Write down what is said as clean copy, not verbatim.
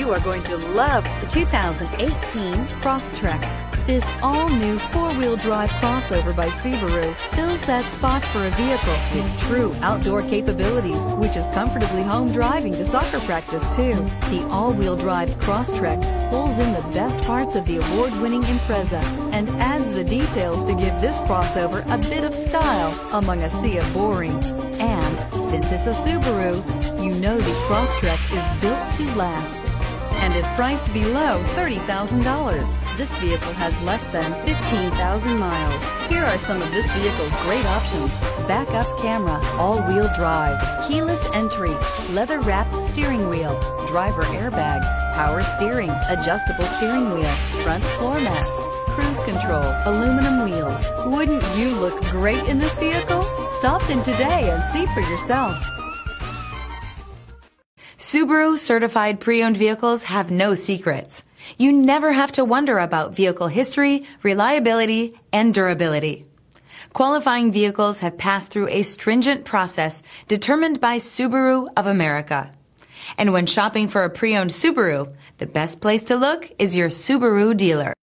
You are going to love the 2018 Crosstrek. This all-new four-wheel drive crossover by Subaru fills that spot for a vehicle with true outdoor capabilities, which is comfortably home driving to soccer practice too. The all-wheel drive Crosstrek pulls in the best parts of the award-winning Impreza and adds the details to give this crossover a bit of style among a sea of boring. And since it's a Subaru, you know the Crosstrek is built to last and is priced below $30,000. This vehicle has less than 15,000 miles. Here are some of this vehicle's great options: backup camera, all-wheel drive, keyless entry, leather-wrapped steering wheel, driver airbag, power steering, adjustable steering wheel, front floor mats, cruise control, aluminum wheels. Wouldn't you look great in this vehicle? Stop in today and see for yourself. Subaru certified pre-owned vehicles have no secrets. You never have to wonder about vehicle history, reliability, and durability. Qualifying vehicles have passed through a stringent process determined by Subaru of America. And when shopping for a pre-owned Subaru, the best place to look is your Subaru dealer.